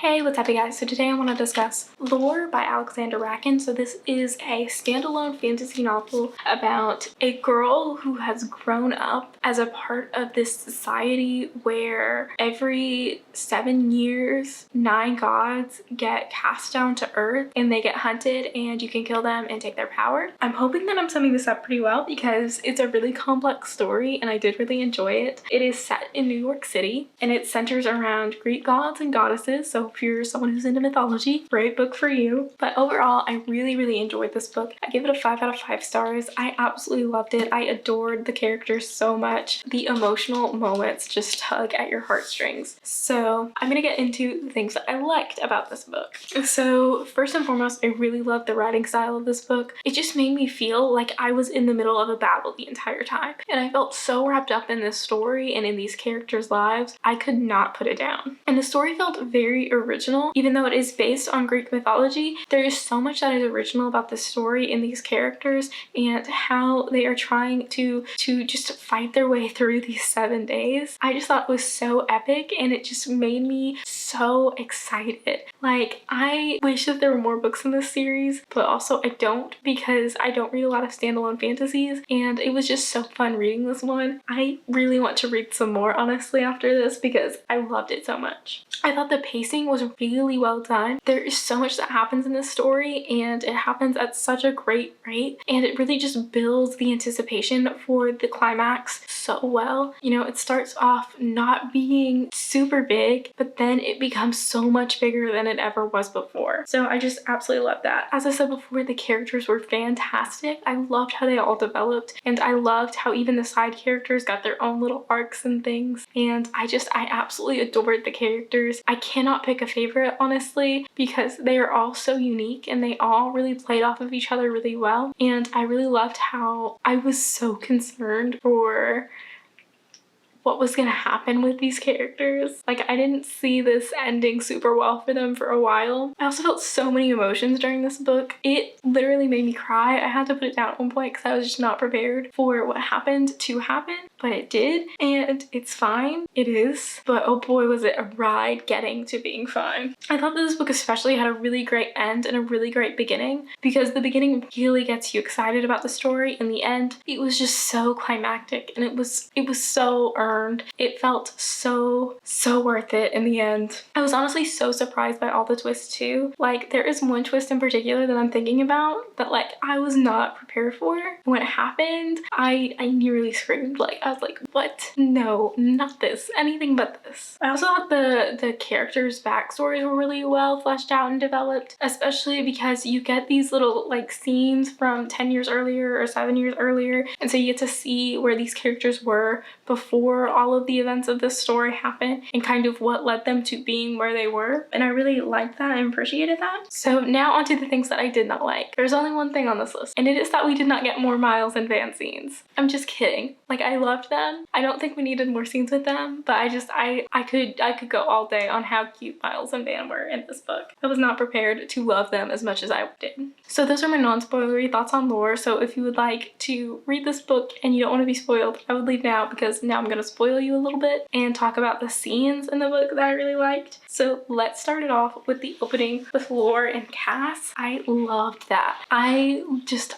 Hey, what's up you guys? So today I want to discuss Lore by Alexandra Bracken. So this is a standalone fantasy novel about a girl who has grown up as a part of this society where every 7 years, 9 gods get cast down to earth and they get hunted and you can kill them and take their power. I'm hoping that I'm summing this up pretty well because it's a really complex story and I did really enjoy it. It is set in New York City and it centers around Greek gods and goddesses. So if you're someone who's into mythology, great book for you. But overall, I really enjoyed this book. I give it a 5 out of 5 stars. I absolutely loved it. I adored the characters so much. The emotional moments just tug at your heartstrings. So I'm gonna get into the things that I liked about this book. So first and foremost, I really loved the writing style of this book. It just made me feel like I was in the middle of a battle the entire time. And I felt so wrapped up in this story and in these characters' lives, I could not put it down. And the story felt very original. Even though it is based on Greek mythology, there is so much that is original about the story and these characters and how they are trying to just fight their way through these 7 days. I just thought it was so epic and it just made me so excited. Like, I wish that there were more books in this series, but also I don't because I don't read a lot of standalone fantasies and it was just so fun reading this one. I really want to read some more honestly after this because I loved it so much. I thought the pacing was really well done. There is so much that happens in this story and it happens at such a great rate and it really just builds the anticipation for the climax so well. You know, it starts off not being super big, but then it becomes so much bigger than it ever was before. So I just absolutely love that. As I said before, the characters were fantastic. I loved how they all developed and I loved how even the side characters got their own little arcs and things. And I absolutely adored the characters. I cannot pick a favorite honestly because they are all so unique and they all really played off of each other really well. And I really loved how I was so concerned for what was gonna happen with these characters. Like, I didn't see this ending super well for them for a while. I also felt so many emotions during this book. It literally made me cry. I had to put it down at one point because I was just not prepared for what happened to happen, but it did, and it's fine. It is, but oh boy was it a ride getting to being fine. I thought that this book especially had a really great end and a really great beginning because the beginning really gets you excited about the story and the end, it was just so climactic and it was so earned. It felt so worth it in the end. I was honestly so surprised by all the twists too. Like, there is one twist in particular that I'm thinking about that like I was not prepared for. When it happened, I nearly screamed. Like, I was like, what? No, not this. Anything but this. I also thought the characters' backstories were really well fleshed out and developed, especially because you get these little like scenes from 10 years earlier or 7 years earlier, and so you get to see where these characters were before all of the events of this story happened and kind of what led them to being where they were. And I really liked that and appreciated that. So now onto the things that I did not like. There's only one thing on this list, and it is that we did not get more Miles and Van scenes. I'm just kidding. Like, I loved them. I don't think we needed more scenes with them, but I could go all day on how cute Miles and Van were in this book. I was not prepared to love them as much as I did. So those are my non-spoilery thoughts on Lore. So if you would like to read this book and you don't want to be spoiled, I would leave now because now I'm gonna spoil you a little bit and talk about the scenes in the book that I really liked. So let's start it off with the opening with Lore and Cass. I loved that. I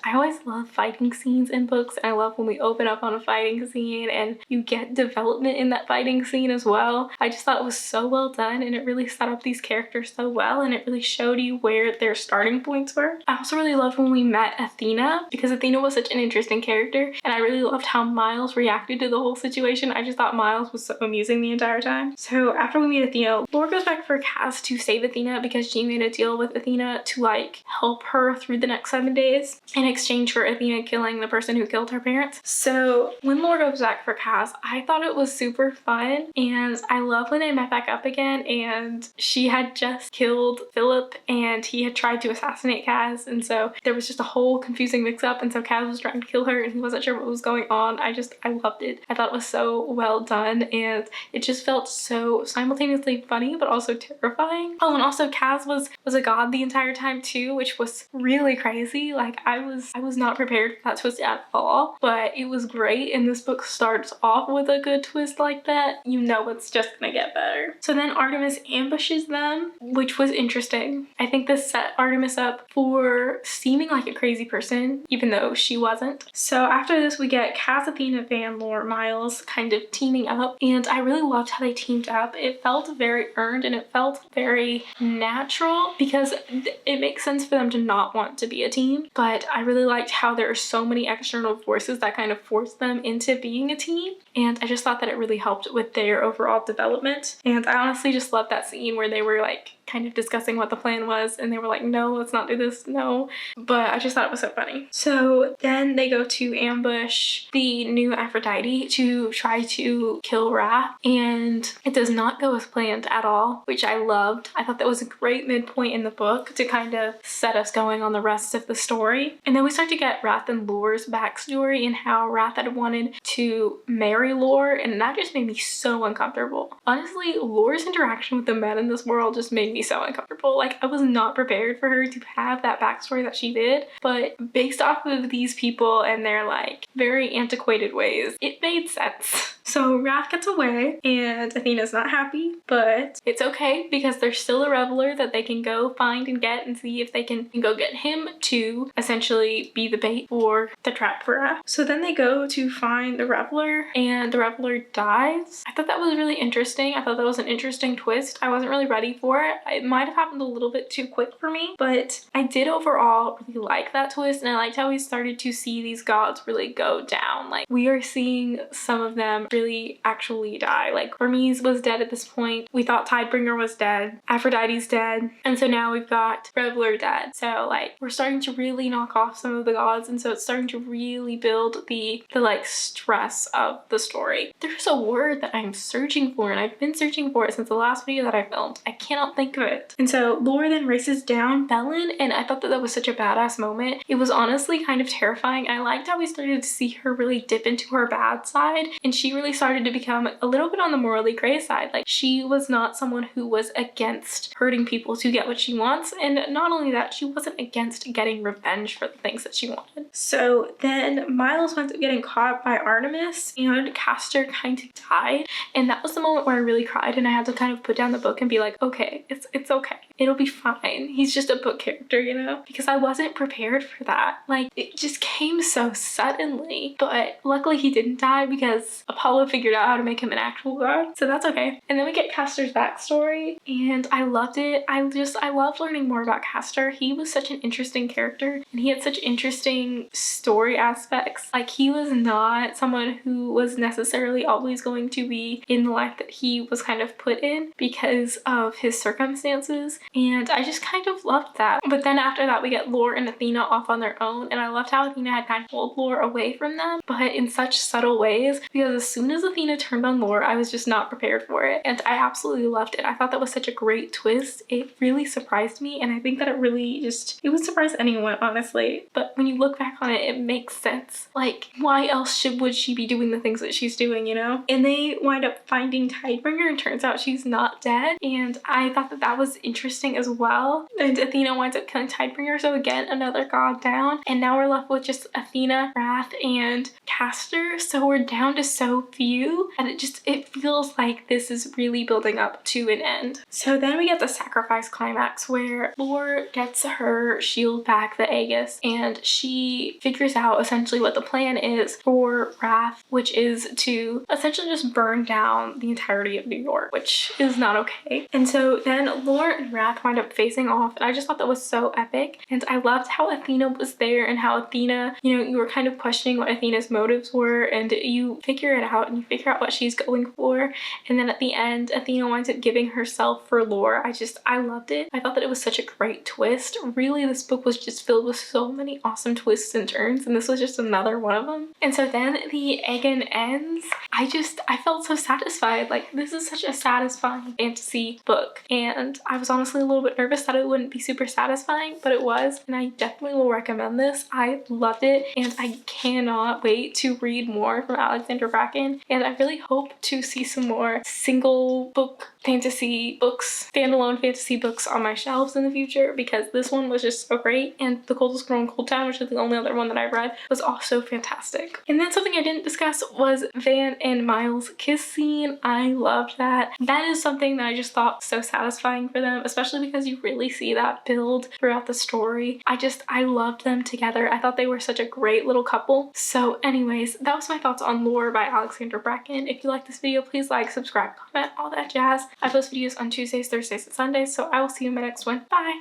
always love fighting scenes in books, and I love when we open up on a fighting scene and you get development in that fighting scene as well. I just thought it was so well done and it really set up these characters so well and it really showed you where their starting points were. I also really loved when we met Athena because Athena was such an interesting character and I really loved how Miles reacted to the whole situation. I just thought Miles was so amusing the entire time. So after we meet Athena, Lore goes back for Cass to save Athena because she made a deal with Athena to like help her through the next 7 days in exchange for Athena killing the person who killed her parents. So when Lore goes back for Cass, I thought it was super fun and I love when they met back up again and she had just killed Philip and he had tried to assassinate Cass, and so there was just a whole confusing mix-up, and so Cass was trying to kill her and he wasn't sure what was going on. I loved it. I thought it was so well done and it just felt so simultaneously funny but also terrifying. Oh, and also Cass was a god the entire time too, which was really crazy. Like, I was not prepared for that twist at all, but it was great and this book starts off with a good twist like that, you know it's just gonna get better. So then Artemis ambushes them, which was interesting. I think this set Artemis up for seeming like a crazy person, even though she wasn't. So after this, we get Cass, Athena, Van, Lore, Miles kind of teaming up, and I really loved how they teamed up. It felt very earned and it felt very natural because it makes sense for them to not want to be a team, but I really liked how there are so many external forces that kind of force them into being a team, and I just thought that it really helped with their overall development. And I honestly just loved that scene where they were like kind of discussing what the plan was and they were like, no, let's not do this, no. But I just thought it was so funny. So then they go to ambush the new Aphrodite to try to kill Wrath, and it does not go as planned at all, which I loved. I thought that was a great midpoint in the book to kind of set us going on the rest of the story. And then we start to get Wrath and Lore's backstory and how Wrath had wanted to marry Lore, and that just made me so uncomfortable. Honestly, Lore's interaction with the men in this world just made me so uncomfortable. Like, I was not prepared for her to have that backstory that she did, but based off of these people and their like very antiquated ways, it made sense. So Wrath gets away and Athena's not happy, but it's okay because there's still a Reveler that they can go find and get and see if they can go get him to essentially be the bait for the trap for Wrath. So then they go to find the Reveler and the Reveler dies. I thought that was really interesting. I thought that was an interesting twist. I wasn't really ready for it. It might have happened a little bit too quick for me, but I did overall really like that twist, and I liked how we started to see these gods really go down. Like, we are seeing some of them really actually die. Like, Hermes was dead at this point. We thought Tidebringer was dead. Aphrodite's dead. And so now we've got Reveler dead. So like, we're starting to really knock off some of the gods, and so it's starting to really build the like stress of the story. There's a word that I'm searching for, and I've been searching for it since the last video that I filmed. I cannot think of it. And so Lore then races down Belen, and I thought that that was such a badass moment. It was honestly kind of terrifying. I liked how we started to see her really dip into her bad side, and she really started to become a little bit on the morally gray side. Like, she was not someone who was against hurting people to get what she wants, and not only that, she wasn't against getting revenge for the things that she wanted. So then Miles winds up getting caught by Artemis, and Castor kind of died, and that was the moment where I really cried, and I had to kind of put down the book and be like, okay, it's okay. It'll be fine. He's just a book character, you know? Because I wasn't prepared for that. Like, it just came so suddenly. But luckily he didn't die because Apollo figured out how to make him an actual god. So that's okay. And then we get Castor's backstory, and I loved it. I loved learning more about Castor. He was such an interesting character, and he had such interesting story aspects. Like, he was not someone who was necessarily always going to be in the life that he was kind of put in because of his circumstances, and I just kind of loved that. But then after that, we get Lore and Athena off on their own, and I loved how Athena had kind of pulled Lore away from them, but in such subtle ways, because as soon as Athena turned on Lore, I was just not prepared for it, and I absolutely loved it. I thought that was such a great twist. It really surprised me, and I think that it would surprise anyone, honestly. But when you look back on it, it makes sense. Like, why else would she be doing the things that she's doing, you know? And they wind up finding Tidebringer, and turns out she's not dead, and I thought that that was interesting as well. And Athena winds up killing Tidebringer, so again, another god down, and now we're left with just Athena, Wrath, and Castor. So we're down to so few, and it feels like this is really building up to an end. So then we get the sacrifice climax where Lore gets her shield back, the Aegis, and she figures out essentially what the plan is for Wrath, which is to essentially just burn down the entirety of New York, which is not okay. And so then Lore and Wrath wind up facing off, and I just thought that was so epic. And I loved how Athena was there, and how Athena, you know, you were kind of questioning what Athena's motives were, and you figure it out, and you figure out what she's going for. And then at the end, Athena winds up giving herself for Lore. I loved it. I thought that it was such a great twist. Really, this book was just filled with so many awesome twists and turns, and this was just another one of them. And so then the Aegon ends. I felt so satisfied. Like, this is such a satisfying fantasy book, and I was honestly a little bit nervous that it wouldn't be super satisfying, but it was, and I definitely will recommend this. I loved it, and I cannot wait to read more from Alexandra Bracken, and I really hope to see some more single book fantasy books, standalone fantasy books on my shelves in the future, because this one was just so great, and The Coldest Girl in Cold Town, which is the only other one that I read, was also fantastic. And then something I didn't discuss was Van and Miles' kiss scene. I loved that. That is something that I just thought was so satisfying for them, especially because you really see that build throughout the story. I loved them together. I thought they were such a great little couple. So anyways, that was my thoughts on Lore by Alexandra Bracken. If you like this video, please like, subscribe, comment, all that jazz. I post videos on Tuesdays, Thursdays, and Sundays, so I will see you in my next one. Bye!